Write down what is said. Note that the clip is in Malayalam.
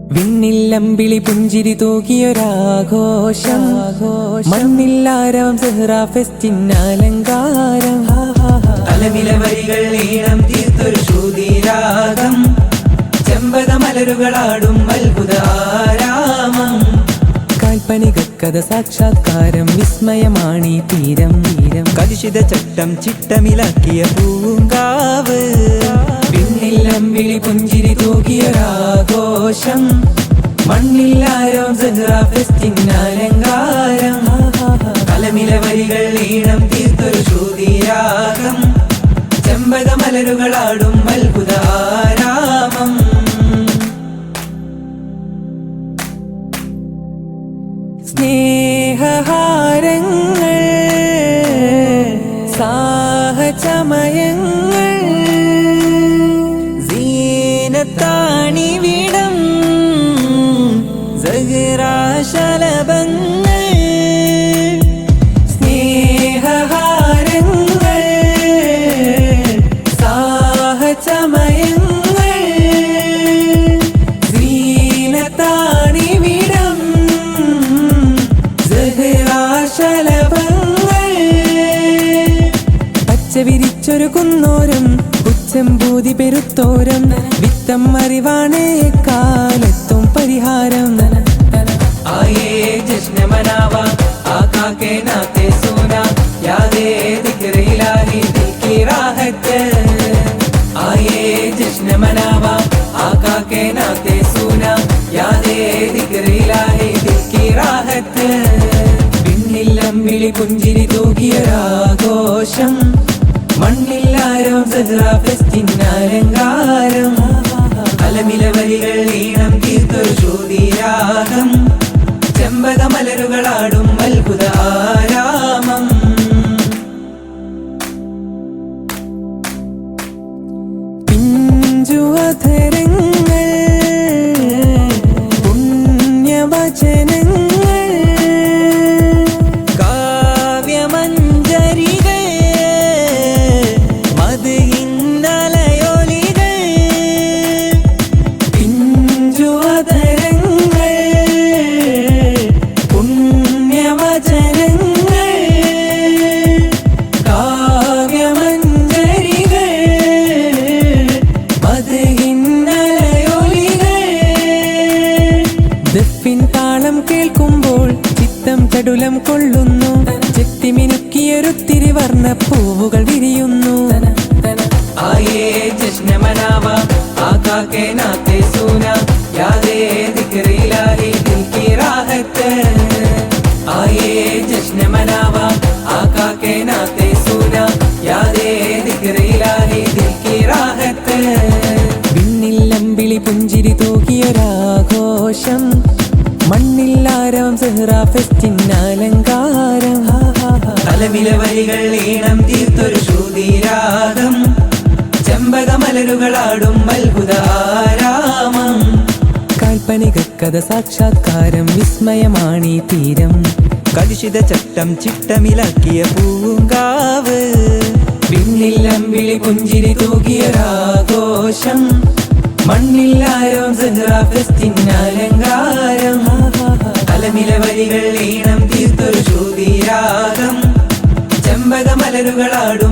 വിണ്ണില്ലമ്പിളി പുഞ്ചിരി തൂകിയൊരാഘോഷം മണ്ണില്ലാരം സെഹ്റാ ഫെസ്റ്റിനലങ്കാരം തലമില വരികൾ ഈണം തീർത്തൊരു ശ്രുതിരാഗം ചെമ്പക മലരുകളാടും അത്ഭുത ആരാമം കാൽപ്പനികക്കഥ സാക്ഷാത്കാരം വിസ്മയമാണീ തീരം കലുഷിത ചട്ടം ചിട്ടമിലാക്കിയ പൂങ്കാവ് വിണ്ണില്ലമ്പിളി പുഞ്ചിരി തൂകിയൊരാഘോഷം മണ്ണില്ലാരം സെഹ്റാ ഫെസ്റ്റിനലങ്കാരം തലമില വരികൾ ഈണം തീർത്തൊരു ശ്രുതിരാഗം ചെമ്പക മലരുകളാടും അത്ഭുത ആരാമം സ്നേഹഹാരങ്ങൾ സാഹചമയങ്ങൾ സീനത്താണിവിടം സഹ്റാ ശലഭങ്ങൾ സ്നേഹഹാരങ്ങൾ സാഹചമയങ്ങൾ സീനത്താണിവിടം വിരിച്ചൊരു കുന്നോരം ഉച്ചംബൂതി പെരുത്തോരം വിത്തം അറിവാണേ കാലത്തും പരിഹാരം आइए जश्न मनावा आका के नाते सोना यादे दिक्र इलाही दिल की राहत आइए जश्न मनावा आका के नाते सोना यादे दिक्र इलाही दिल की राहत വിണ്ണില്ലമ്പിളി പുഞ്ചിരി തൂകിയൊരാഘോഷം മണ്ണില്ലാരം സെഹ്റാ ഫെസ്റ്റിനലങ്കാരം തലമില വരികൾ ഈണം തീർത്തൊരു ശ്രുതിരാഗം ചെമ്പക മലരുകളാടും അത്ഭുത ആരാമം പിഞ്ചുവധരങ്ങൾ പുണ്യവചനങ്ങൾ കാവ്യമഞ്ജരികൾ മധുഇന്നലയൊലികൾ പിഞ്ചുവധരങ്ങൾ പുണ്യവചനങ്ങൾ കാവ്യമഞ്ജരികൾ മധുഇന്നലയൊലികൾ ദഫിൻ താളം കേൾക്കുമ്പോൾ ചിത്തം ചടുലം കൊള്ളുന്നു ചെത്തിമിനുക്കിയൊരുത്തിരി വർണ്ണ പൂവുകൾ വിരിയുന്നു आइए जश्न मनावा आका के नाते सोना यादे दिक्र इलाही दिल की राहत आइए जश्न मनावा आका के नाते सोना यादे दिक्र इलाही दिल की राहत വിണ്ണില്ലമ്പിളി പുഞ്ചിരി തൂകിയൊരാഘോഷം മണ്ണില്ലാരം സെഹ്റാ ഫെസ്റ്റിനലങ്കാരം തലമില വരികൾ ഈണം തീർത്തൊരു ശ്രുതിരാഗം ചെമ്പക മലരുകളാടും അത്ഭുത ആരാമം കാൽപ്പനികക്കഥ സാക്ഷാത്കാരം വിസ്മയമാണീ തീരം കലുഷിത ചട്ടം ചിട്ടമിലാക്കിയ പൂങ്കാവ് വിണ്ണില്ലമ്പിളി പുഞ്ചിരി തൂകിയൊരാഘോഷം മണ്ണില്ലാരം സെഹ്റാ ഫെസ്റ്റിനലങ്കാരം തലമില വരികൾ ഈണം തീർത്തൊരു ശ്രുതിരാഗം ചെമ്പക മലരുകളാടും